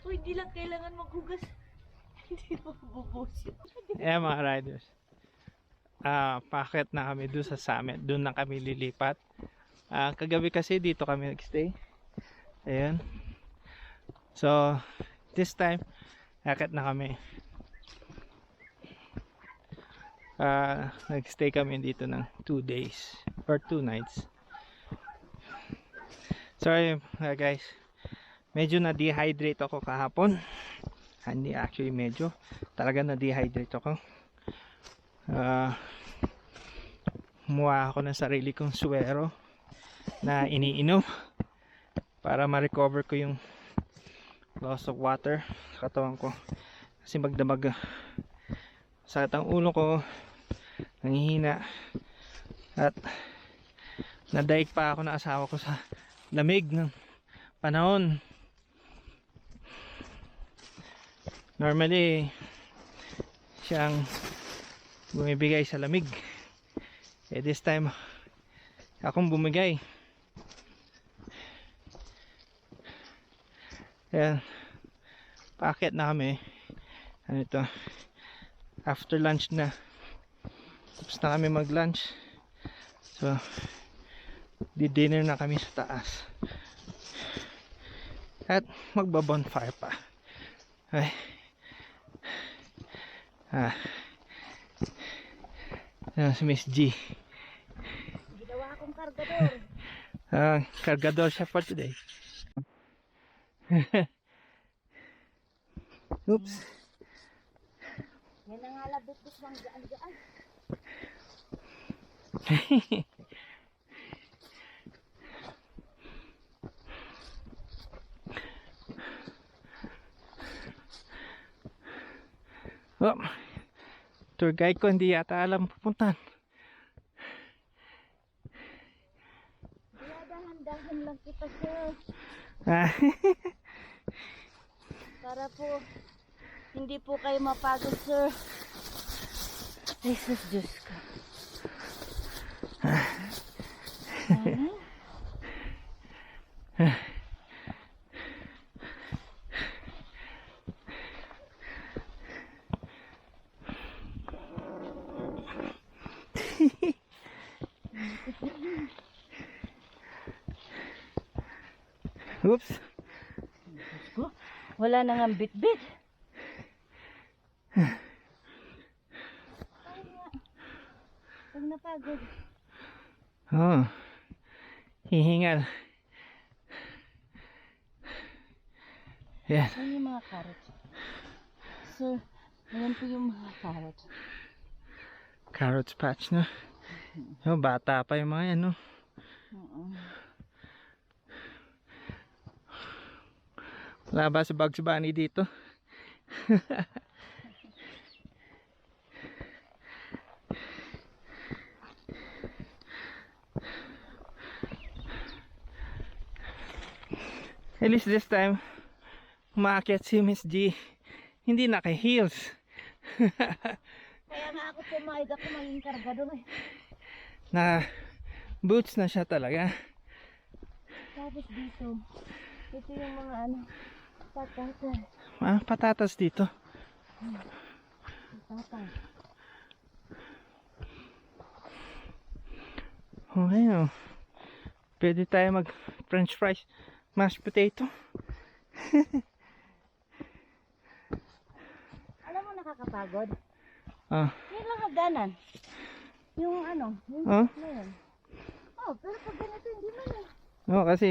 Uy, di lang kailangan maghugas. Hindi mo bubos yun. Mga riders. Paakyat na kami doon sa summit. Doon na kami lilipat. Kagabi kasi dito kami nagstay. Ayan. So, this time, akyat na kami. Nagstay kami dito ng 2 days or 2 nights. Sorry guys, medyo na-dehydrate ako kahapon. Hindi, actually medyo talaga na-dehydrate ako. Kumuha ako ng sarili kong suwero na iniinom para ma-recover ko yung loss of water sa katawan ko, kasi magdamag, sakit ang ulo ko, nanghihina, at nadaig pa ako ng asawa ko sa lamig ng panahon. Normally siyang bumibigay sa lamig, this time akong bumigay. Ayan, paakyat na kami. Ano ito, after lunch na, tapos na kami mag lunch, so di dinner na kami sa taas at magba bonfire pa. Ay, si Miss G, Ginawa akong kargador. kargador siya for today. Oops. Yan ang alabit-bit ng gaan-gaan. Oh, tour guide ko hindi yata alam pupuntan. Dahan-dahan lang kita, sir. Para po hindi po kayo mapagod, sir. Jesus, Diyos ko. Oops. Wala nang ang bit-bit. Pag napagod. Oh, hihingal. Yan. Ayan yung mga carrots. Sir, ayan po yung mga carrots. Carrots patch na. Oh, bata pa yung mga yan, no? Wala ba si Bugs Bunny dito? At least this time, umakyat si Miss G, hindi naka-heels. Kaya nga ako pumayag ako maging kargador eh. Na boots na siya talaga. Tapos dito, ito yung mga patatas. Patatas dito. Patatas. Okay, oh. Pwede tayo mag french fries, mashed potato. Alam mo nakakapagod? Yan lang hagdanan. Yung yung yun. Pero pag ganito hindi man eh. Kasi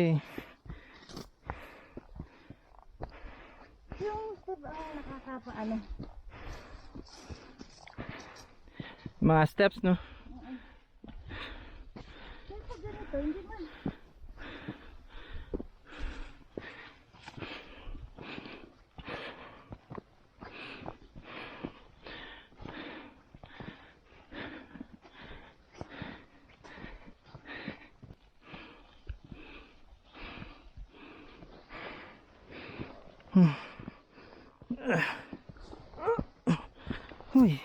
yung step nakakapaano. mga steps, no? Pero pag ganito hindi man. Uy.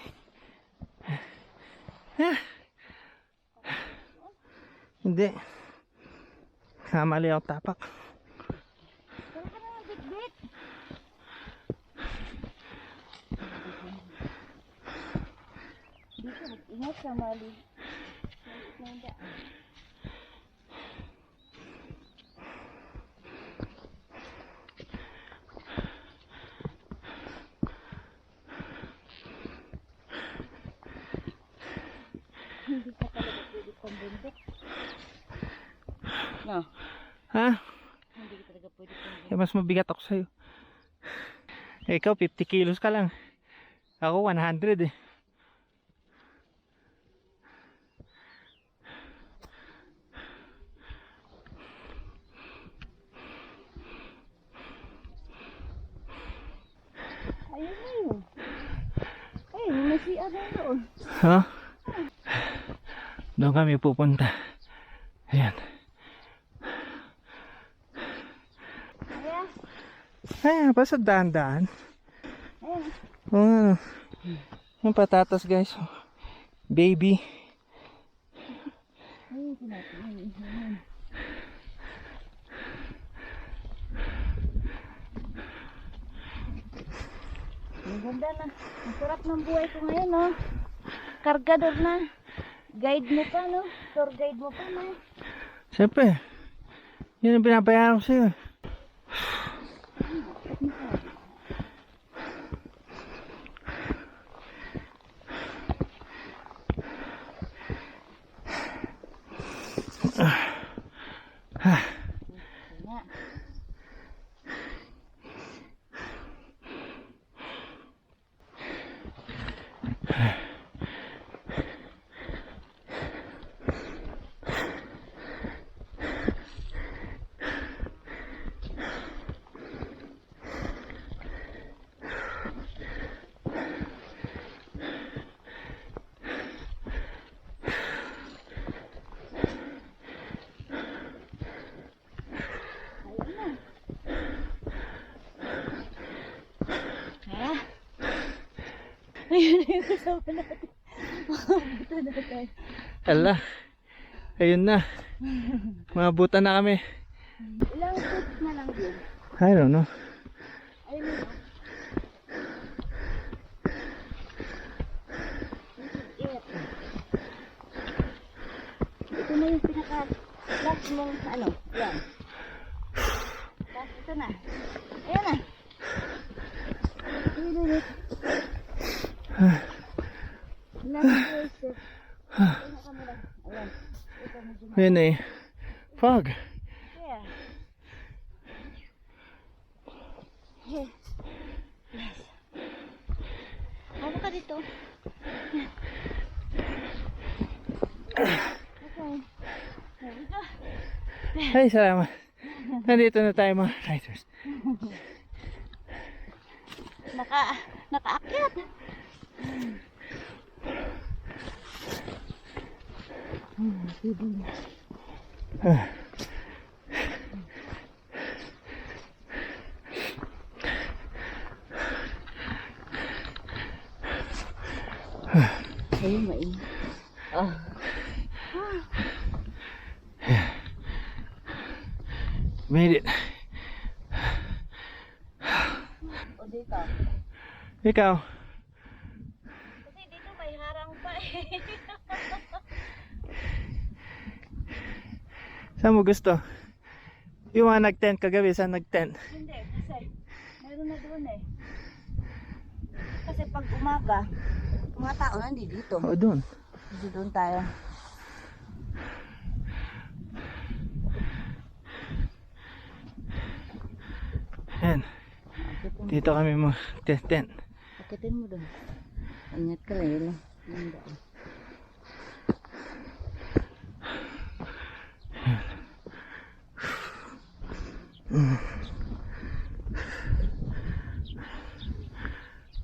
Hindi. Mali ako tapak. Tara ka na ng bit-bit. Dito, mag-ingat ka, mali. Hindi ka talaga pwede pambundok. No, Ha? hindi ka talaga pwede pambundok. Eh, mas mabigat ako sa'yo. Eh, ikaw 50 kilos ka lang. Ako 100 eh. Ayun na yun. Ay, may CR na doon. Ha? Doon kami pupunta. Ayan. Ayan. Ayan, basta dahan-dahan. Ayan. Oo nga no. Yung patatas guys. Baby. Ayun, sinabi. Ayun. Ang ganda na. Ang sarap ng buhay ko ngayon, no? Kargador na. Guide mo pa, no? Tour guide mo pa, no? Siyempre. Yun ang binabayaran ko sa'yo. Nga. Ayun na yung kasama natin. Makabuta na tayo. Ala. Ayun na. Mabutan na kami. Ilang foot na lang yun. I don't know. Ayun na. Ito na yung pinaka-last mong ano. Yan. Tapos ito na. Ayan na. Ayun na. Last step. Ayun ka muna. Ayan. Ito medyo na. Ayun eh. Fog. Yeah. Yes. Yes. Hawa ka dito. Okay. There we go. Ay, salamat. Nandito na tayo mga riders. Nakaakyat. Ayun, mainit. Oh. Made it. O dito. Ikaw. Kasi dito may harang pa eh. Saan mo gusto? Yung mga nag-tent kagabi, saan nag-tent? Hindi, kasi meron na doon eh. Kasi pag umaga, mga tao nandi dito. O, doon. Kasi doon tayo. Yan. Dito kami mag-tent. Akitin mo doon. Ingat ka lang yun. Hindi.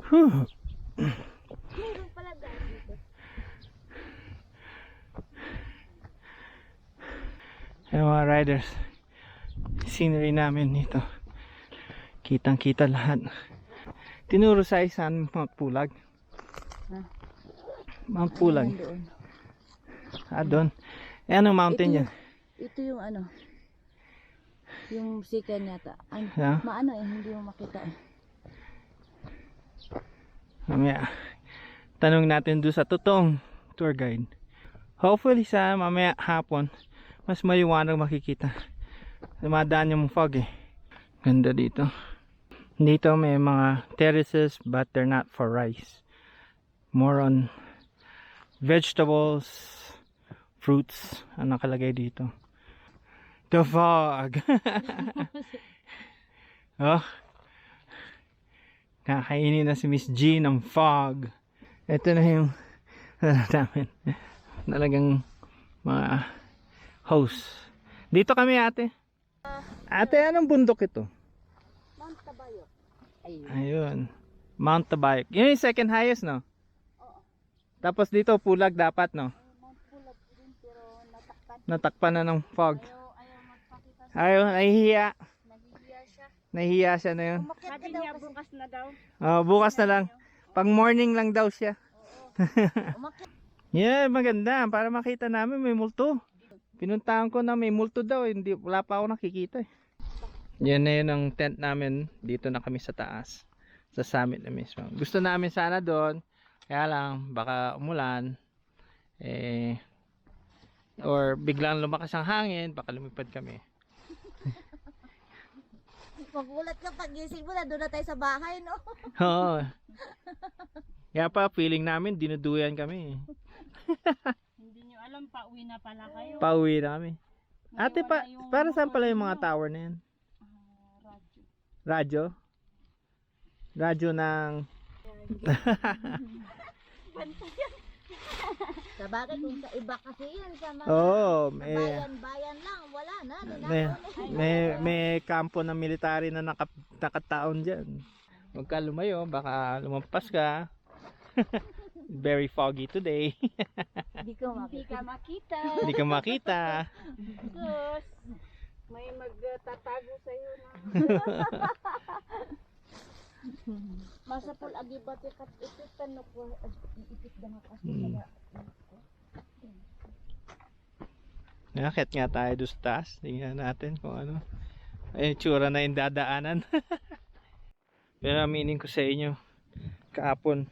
Meron pala dahil dito. Ayan mga riders. Scenery namin dito. Kitang kita lahat. Tinuro sa isang Mount Pulag. Ha? Mount Pulag. Doon. Ah, doon. Eh, anong mountain Ito yan? Ito yung ano. Yung sikan yata. Ano, Yeah. maano eh, hindi mo makita eh. Mamaya, tanong natin doon sa totoong tour guide. Hopefully sa mamaya hapon, mas maliwanag makikita. Dumadaan yung fog eh. Ganda dito. Dito may mga terraces but they're not for rice. More on vegetables, fruits ang nakalagay dito. The fog. Oh, kakainin na si Miss G ng fog. Ito na yung namin. Talagang mga host. Dito kami ate. Ate, anong bundok ito? Mount Tabayo. Ayun. Ayun. Mount Tabayo. Yun yung second highest, no? Oo. Tapos dito, Pulag dapat, no? Mount Pulag din pero natakpan. Natakpan na ng fog. Ayaw magpakita sa Ayaw, nahihiya. nahihiya siya. Nahihiya siya na yun. Umakyat ka daw kasi. Bukas na daw. Bukas na lang. Pang morning lang daw siya. Umakyat. Yeah, maganda. Para makita namin may multo. Pinuntahan ko na may multo daw. Hindi, wala pa ako nakikita eh. Yan na yun ang tent namin. Dito na kami sa taas. Sa summit na mismo. Gusto namin sana doon. Kaya lang, baka umulan. Or biglang lumakas ang hangin. Baka lumipad kami. Magulat ka pag-gising mo na doon na tayo sa bahay, no? Oo. Kaya pa, feeling namin, dinuduyan kami. Hindi nyo alam, pauwi na pala kayo. Pauwi na kami. Ate, para saan pala yung mga tower na yan? Radyo. Radyo? Radyo ng... Sa bagay kung sa iba kasi yan, sa mga Oo, bayan-bayan lang, wala na. may kampo ng military na nakataon dyan. Huwag ka lumayo, baka lumampas ka. Very foggy today. Hindi ka Hindi ka makita. Hindi ka makita. Sus, may magtatago sa'yo na. Masapol agibat kat ipitan no ko ipit danga kasi Nakakit nga tayo doon sa taas. Tingnan natin kung ano. Ay, tsura na yung dadaanan. Pero aminin ko sa inyo, kahapon,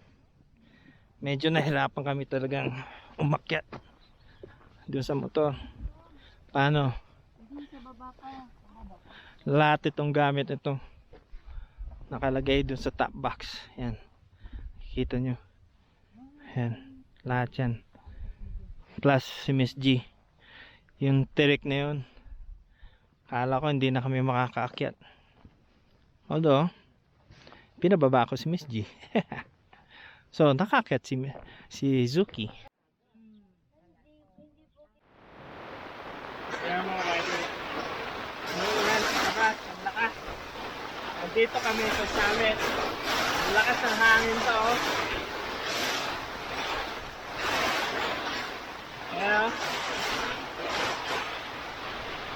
medyo nahirapan kami talagang umakyat doon sa motor. Paano? sa baba pa. Lahat itong gamit ito nakalagay doon sa top box. Yan. Kita nyo. Yan. Lahat yan. Plus si Miss G. Yung tirik na yun. Kala ko hindi na kami makakaakyat. Although, pinababa ko si Miss G. So, nakaakyat si Zuki. Kaya mga rider, umuulan sa taas, ang lakas. Nandito kami sa summit. Ang lakas ng hangin to, oh. Ayan, oh.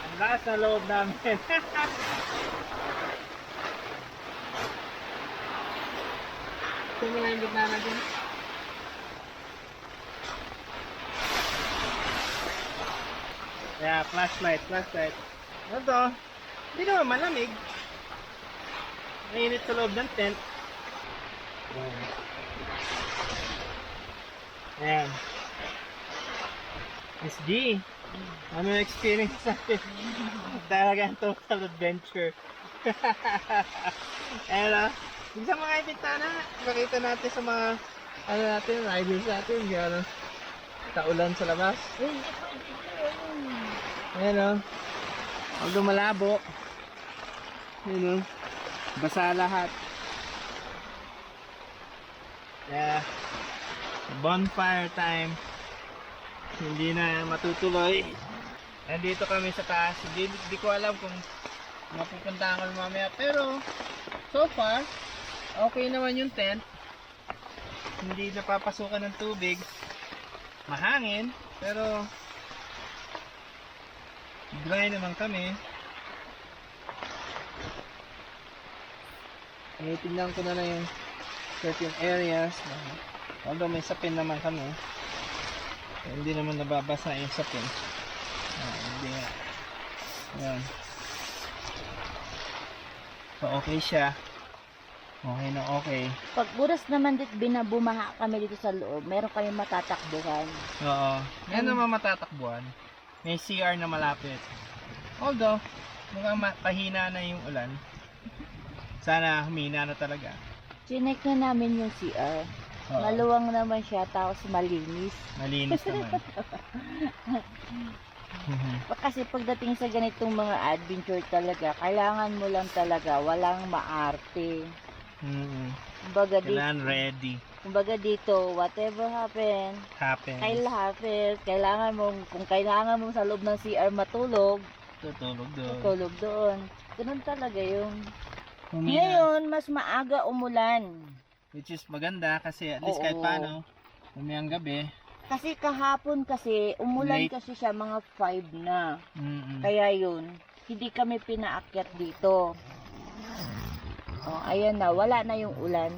Ang lakas na loob namin. Sino nga yung gitna natin? Yeah, flashlight. Ano to? Hindi naman malamig. Mainit sa loob ng tent. Ayan. Miss G, ano yung experience natin? Talagang total adventure. Ayan o. Yung sa mga ibintana, makita natin sa mga ano natin, riders natin. Gano'n. Taulan sa labas. Ayan o. Although malabo. Ayan o. Basa lahat. Yeah. Bonfire time. Hindi na matutuloy. Nandito kami sa taas. Hindi ko alam kung mapupuntahan ko mamaya. Pero, so far, okay naman yung tent. Hindi napapasukan ng tubig. Mahangin. Pero, dry naman kami. Tingnan ko na yung certain areas. Although may sapin naman kami. Hindi naman nababasa yung sapin. Hindi nga. Ayan. So, okay siya. Okay na okay. Pag buras naman dit binabumaha kami dito sa loob, meron kami matatakbuhan. Oo. Yan naman matatakbuhan. May CR na malapit. Although, mukhang pahina na yung ulan. Sana humina na talaga. Chinek na namin yung CR. Oo. Maluwang naman siya, tapos malinis. Malinis naman. Kasi pagdating sa ganitong mga adventure talaga, kailangan mo lang talaga, walang maarte. Kumbaga Kailangan ready. kumbaga dito, whatever happen, Happens. kailangan mo, kung kailangan mo sa loob ng CR matulog, Tutulog doon. tulog doon. Ganun talaga yung. Humina. Ngayon, mas maaga umulan. Which is maganda kasi at least kahit Oo. paano, mamayang gabi. Kasi kahapon kasi, umulan Late. kasi siya mga 5 na. Mm-mm. Kaya yun, hindi kami pinaakyat dito. Oh, ayan na, wala na yung ulan.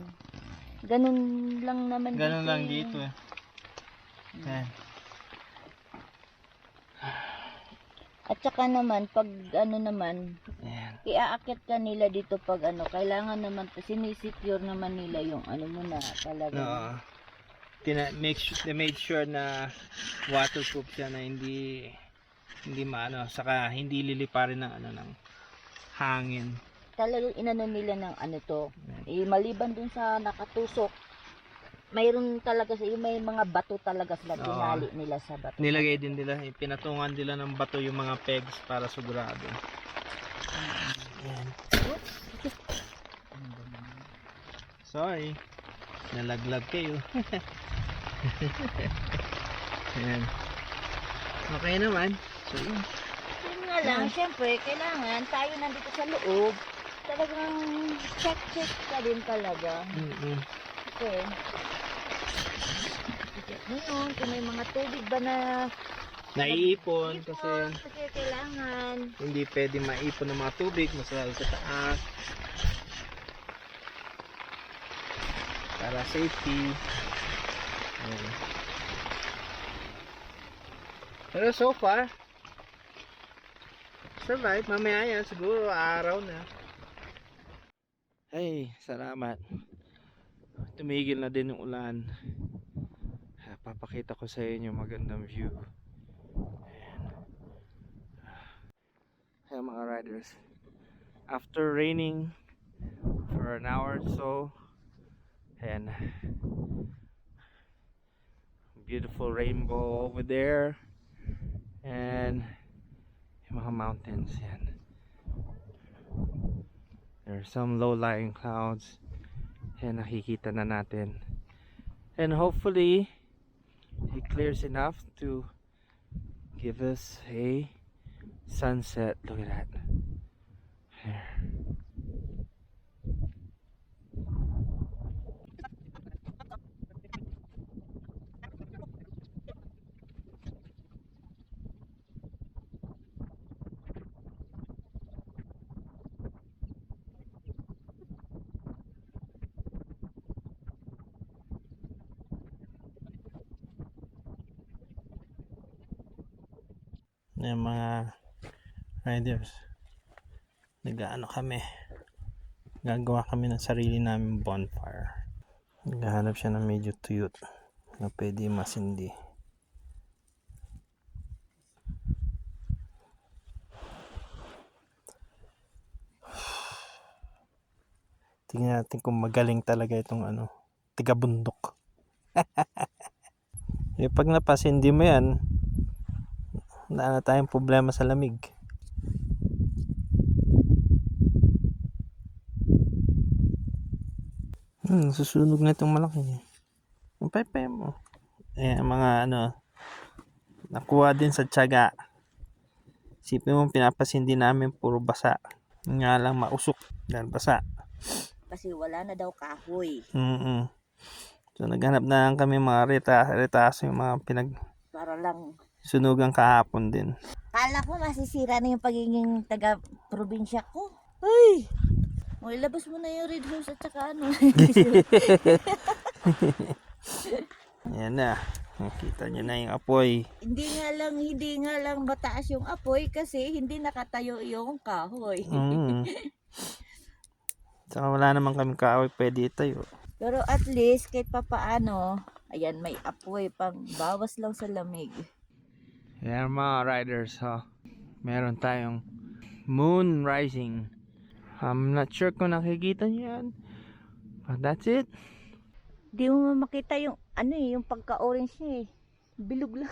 Ganun lang naman Ganun lang eh. dito eh. Yan. At saka naman, pag ano naman, Yan. iaakyat ka nila dito pag ano, kailangan naman, sinisecure naman nila yung ano mo na talaga. Oo. They made sure na waterproof siya na hindi maano, saka hindi liliparin ng ano ng hangin. Talagang inano nila ng ano to. Maliban dun sa nakatusok, mayroon talaga may mga bato talaga sila Oo. tinali nila sa bato. Nilagay din nila, pinatungan nila ng bato yung mga pegs para sigurado. Yan. Sorry. Nalaglag kayo. Yan. Okay naman. So, yun. Yun nga lang, syempre, kailangan tayo nandito sa loob. Talagang check ka din talaga. Mm-mm. Okay. Ngayon, kung may mga tubig ba na Naiipon kasi kasi kailangan. hindi pwede maipon ng mga tubig, masagal sa taas. Para safety. Ayan. Pero so far, survive. Mamaya yan, siguro araw na. Ay, salamat. Tumigil na din yung ulan. Papakita ko sa inyo magandang view. Ayan mga riders. After raining for an hour or so, and beautiful rainbow over there, and yung mga mountains yan. There are some low-lying clouds, and nakikita na natin, and hopefully it clears enough to give us a sunset. Look at that. There. Yung mga riders, nag-ano kami, gagawa kami ng sarili namin bonfire. Naghahanap siya ng medyo tuyot na pwede masindi. Tingnan natin kung magaling talaga itong ano, tiga-bundok. Pag napasindi mo yan, wala na tayong problema sa lamig. Susunog na itong malaki. Yung pepe mo. Mga ano, nakuha din sa tiyaga. Isipin mo, pinapasindi namin puro basa. Nga lang mausok dahil basa. Kasi wala na daw kahoy. So naghanap na lang kami mga retaso, yung mga Para lang. sunugan kahapon din. Kala ko masisira na yung pagiging taga-probinsya ko. Ay! O, ilabas mo na yung red horse at saka ano. Yan na. Nakita niyo na yung apoy. Hindi nga lang mataas yung apoy kasi hindi nakatayo yung kahoy. Mm. Saka wala naman kami kaaway pwede itayo. Pero at least kahit papaano, ayan may apoy pang bawas lang sa lamig. Yan mga riders, ha. Meron tayong moon rising. I'm not sure kung nakikita niyo yan. But that's it. Di mo makita yung yung pagka-orange niya eh. Bilog lang.